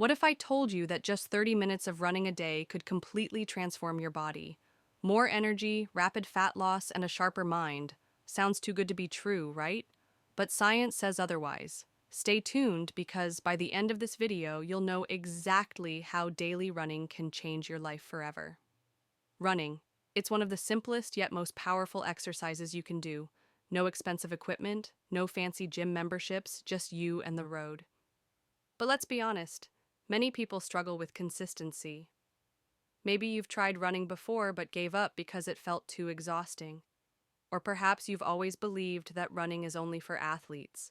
What if I told you that just 30 minutes of running a day could completely transform your body? More energy, rapid fat loss, and a sharper mind. Sounds too good to be true, right? But science says otherwise. Stay tuned because by the end of this video, you'll know exactly how daily running can change your life forever. Running. It's one of the simplest yet most powerful exercises you can do. No expensive equipment, no fancy gym memberships, just you and the road. But let's be honest, many people struggle with consistency. Maybe you've tried running before but gave up because it felt too exhausting. Or perhaps you've always believed that running is only for athletes.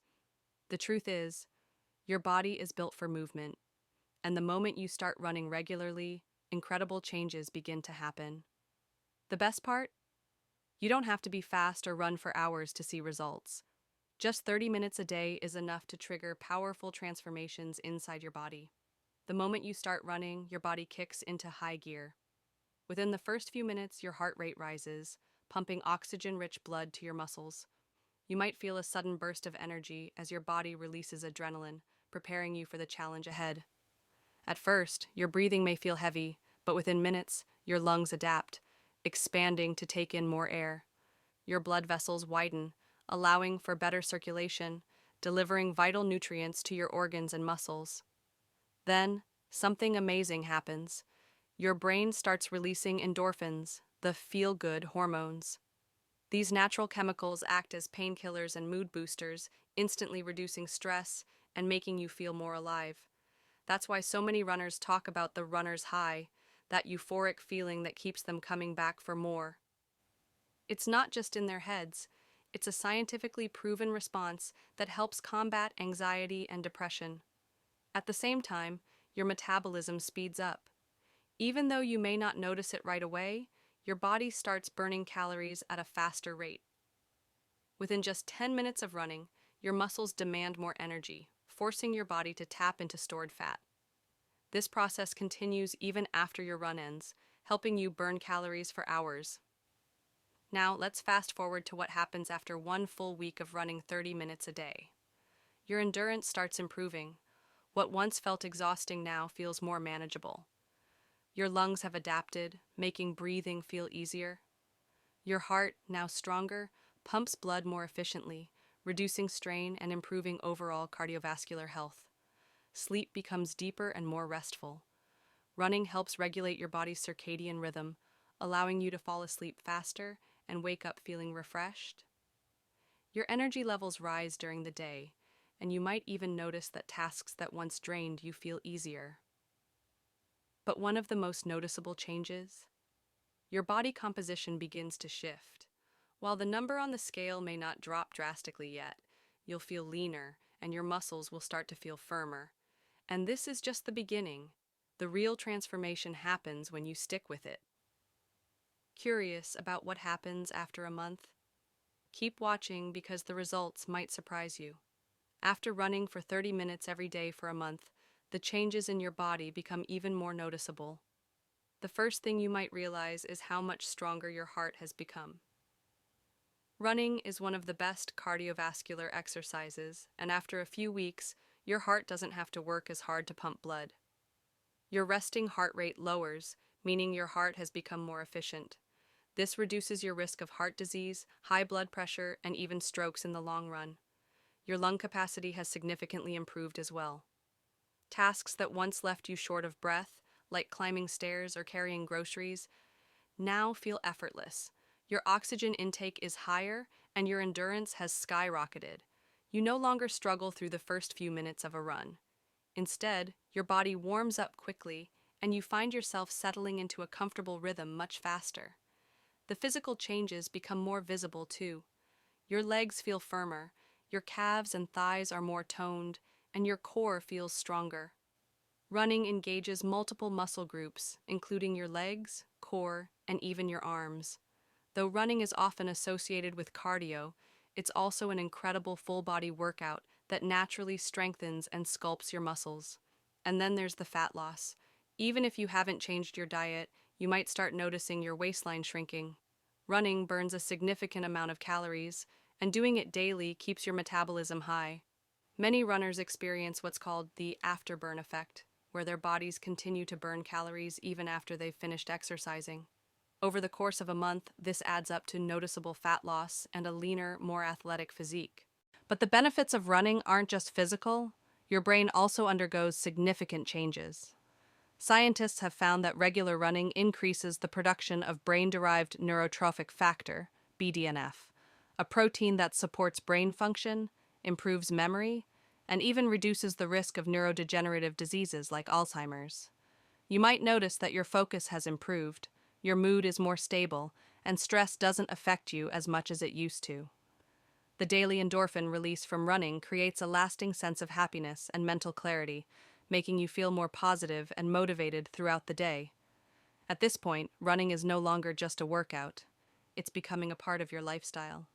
The truth is, your body is built for movement, and the moment you start running regularly, incredible changes begin to happen. The best part? You don't have to be fast or run for hours to see results. Just 30 minutes a day is enough to trigger powerful transformations inside your body. The moment you start running, your body kicks into high gear. Within the first few minutes, your heart rate rises, pumping oxygen-rich blood to your muscles. You might feel a sudden burst of energy as your body releases adrenaline, preparing you for the challenge ahead. At first, your breathing may feel heavy, but within minutes, your lungs adapt, expanding to take in more air. Your blood vessels widen, allowing for better circulation, delivering vital nutrients to your organs and muscles. Then, something amazing happens. Your brain starts releasing endorphins, the feel-good hormones. These natural chemicals act as painkillers and mood boosters, instantly reducing stress and making you feel more alive. That's why so many runners talk about the runner's high, that euphoric feeling that keeps them coming back for more. It's not just in their heads, it's a scientifically proven response that helps combat anxiety and depression. At the same time, your metabolism speeds up. Even though you may not notice it right away, your body starts burning calories at a faster rate. Within just 10 minutes of running, your muscles demand more energy, forcing your body to tap into stored fat. This process continues even after your run ends, helping you burn calories for hours. Now, let's fast forward to what happens after one full week of running 30 minutes a day. Your endurance starts improving. What once felt exhausting now feels more manageable. Your lungs have adapted, making breathing feel easier. Your heart, now stronger, pumps blood more efficiently, reducing strain and improving overall cardiovascular health. Sleep becomes deeper and more restful. Running helps regulate your body's circadian rhythm, allowing you to fall asleep faster and wake up feeling refreshed. Your energy levels rise during the day, and you might even notice that tasks that once drained you feel easier. But one of the most noticeable changes? Your body composition begins to shift. While the number on the scale may not drop drastically yet, you'll feel leaner and your muscles will start to feel firmer. And this is just the beginning. The real transformation happens when you stick with it. Curious about what happens after a month? Keep watching because the results might surprise you. After running for 30 minutes every day for a month, the changes in your body become even more noticeable. The first thing you might realize is how much stronger your heart has become. Running is one of the best cardiovascular exercises, and after a few weeks, your heart doesn't have to work as hard to pump blood. Your resting heart rate lowers, meaning your heart has become more efficient. This reduces your risk of heart disease, high blood pressure, and even strokes in the long run. Your lung capacity has significantly improved as well. Tasks that once left you short of breath, like climbing stairs or carrying groceries, now feel effortless. Your oxygen intake is higher, and your endurance has skyrocketed. You no longer struggle through the first few minutes of a run. Instead, your body warms up quickly, and you find yourself settling into a comfortable rhythm much faster. The physical changes become more visible too. Your legs feel firmer, your calves and thighs are more toned, and your core feels stronger. Running engages multiple muscle groups, including your legs, core, and even your arms. Though running is often associated with cardio, it's also an incredible full-body workout that naturally strengthens and sculpts your muscles. And then there's the fat loss. Even if you haven't changed your diet, you might start noticing your waistline shrinking. Running burns a significant amount of calories, and doing it daily keeps your metabolism high. Many runners experience what's called the afterburn effect. where their bodies continue to burn calories even after they've finished exercising. Over the course of a month, this adds up to noticeable fat loss and a leaner, more athletic physique. But the benefits of running aren't just physical, your brain also undergoes significant changes. Scientists have found that regular running increases the production of brain-derived neurotrophic factor, BDNF, a protein that supports brain function, improves memory, and even reduces the risk of neurodegenerative diseases like Alzheimer's. You might notice that your focus has improved, your mood is more stable, and stress doesn't affect you as much as it used to. The daily endorphin release from running creates a lasting sense of happiness and mental clarity, making you feel more positive and motivated throughout the day. At this point, running is no longer just a workout. It's becoming a part of your lifestyle.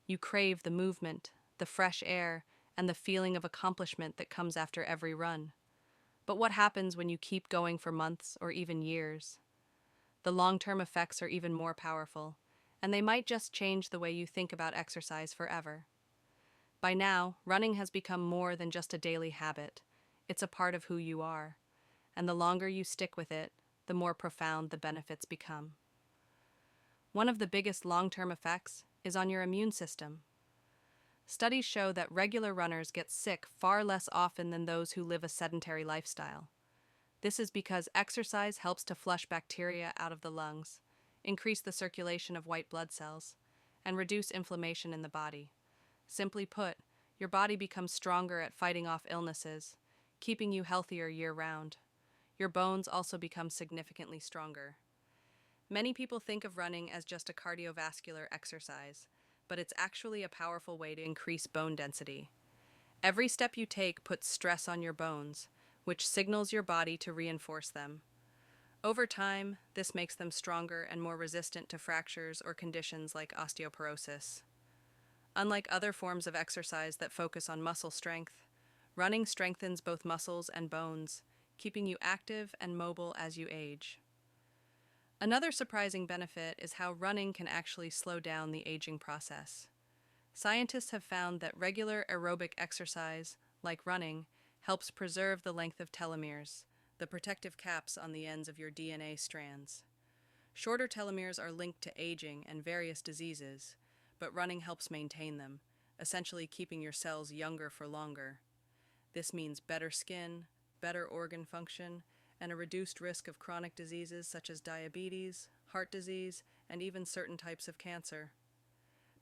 You crave the movement, the fresh air, and the feeling of accomplishment that comes after every run. But what happens when you keep going for months or even years? The long-term effects are even more powerful, and they might just change the way you think about exercise forever. By now, running has become more than just a daily habit. It's a part of who you are, and the longer you stick with it, the more profound the benefits become. One of the biggest long-term effects is on your immune system. Studies show that regular runners get sick far less often than those who live a sedentary lifestyle. This is because exercise helps to flush bacteria out of the lungs, increase the circulation of white blood cells, and reduce inflammation in the body. Simply put, your body becomes stronger at fighting off illnesses, keeping you healthier year-round. Your bones also become significantly stronger. Many people think of running as just a cardiovascular exercise, but it's actually a powerful way to increase bone density. Every step you take puts stress on your bones, which signals your body to reinforce them. Over time, this makes them stronger and more resistant to fractures or conditions like osteoporosis. Unlike other forms of exercise that focus on muscle strength, running strengthens both muscles and bones, keeping you active and mobile as you age. Another surprising benefit is how running can actually slow down the aging process. Scientists have found that regular aerobic exercise, like running, helps preserve the length of telomeres, the protective caps on the ends of your DNA strands. Shorter telomeres are linked to aging and various diseases, but running helps maintain them, essentially keeping your cells younger for longer. This means better skin, better organ function, and a reduced risk of chronic diseases such as diabetes, heart disease, and even certain types of cancer.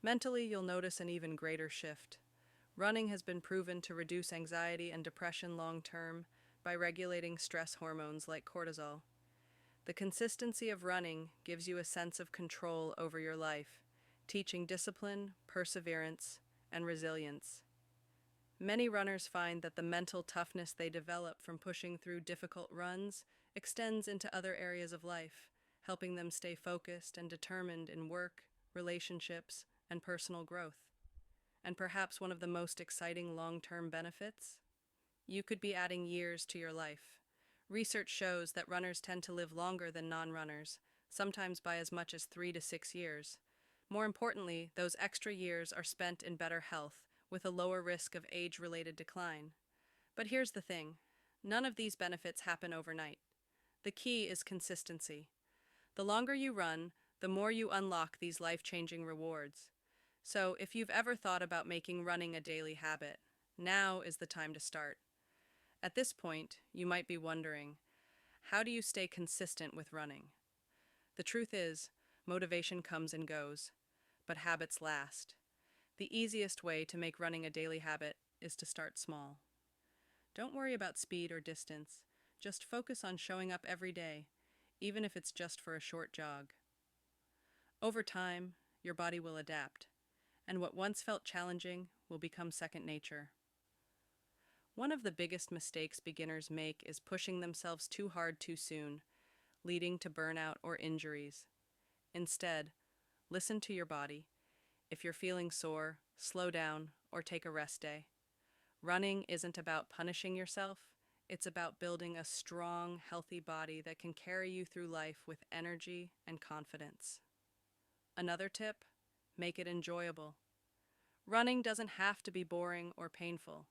Mentally, you'll notice an even greater shift. Running has been proven to reduce anxiety and depression long-term by regulating stress hormones like cortisol. The consistency of running gives you a sense of control over your life, teaching discipline, perseverance, and resilience. Many runners find that the mental toughness they develop from pushing through difficult runs extends into other areas of life, helping them stay focused and determined in work, relationships, and personal growth. And perhaps one of the most exciting long-term benefits? You could be adding years to your life. Research shows that runners tend to live longer than non-runners, sometimes by as much as 3 to 6 years. More importantly, those extra years are spent in better health, with a lower risk of age-related decline. But here's the thing, none of these benefits happen overnight. The key is consistency. The longer you run, the more you unlock these life-changing rewards. So if you've ever thought about making running a daily habit, now is the time to start. At this point, you might be wondering, how do you stay consistent with running? The truth is, motivation comes and goes, but habits last. The easiest way to make running a daily habit is to start small. Don't worry about speed or distance, just focus on showing up every day, even if it's just for a short jog. Over time, your body will adapt, and what once felt challenging will become second nature. One of the biggest mistakes beginners make is pushing themselves too hard too soon, leading to burnout or injuries. Instead, listen to your body. If you're feeling sore, slow down or take a rest day. Running isn't about punishing yourself, it's about building a strong, healthy body that can carry you through life with energy and confidence. Another tip, make it enjoyable. Running doesn't have to be boring or painful.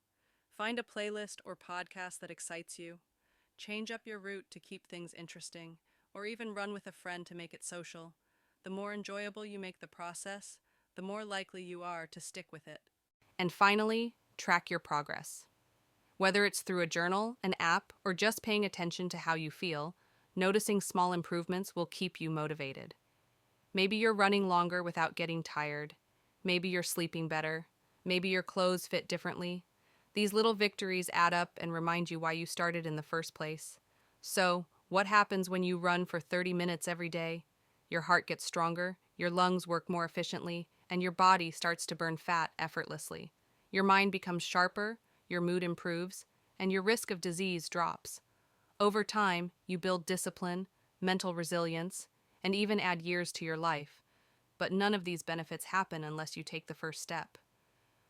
Find a playlist or podcast that excites you. Change up your route to keep things interesting, or even run with a friend to make it social. The more enjoyable you make the process, the more likely you are to stick with it. And finally, track your progress. Whether it's through a journal, an app, or just paying attention to how you feel, noticing small improvements will keep you motivated. Maybe you're running longer without getting tired. Maybe you're sleeping better. Maybe your clothes fit differently. These little victories add up and remind you why you started in the first place. So, what happens when you run for 30 minutes every day? Your heart gets stronger, your lungs work more efficiently, and your body starts to burn fat effortlessly. Your mind becomes sharper, your mood improves, and your risk of disease drops. Over time, you build discipline, mental resilience, and even add years to your life. But none of these benefits happen unless you take the first step.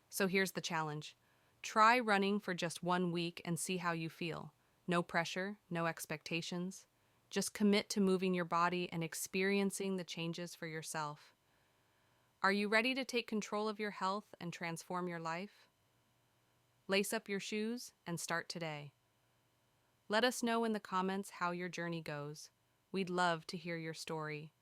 So here's the challenge. Try running for just 1 week and see how you feel. No pressure, no expectations. Just commit to moving your body and experiencing the changes for yourself. Are you ready to take control of your health and transform your life? Lace up your shoes and start today. Let us know in the comments how your journey goes. We'd love to hear your story.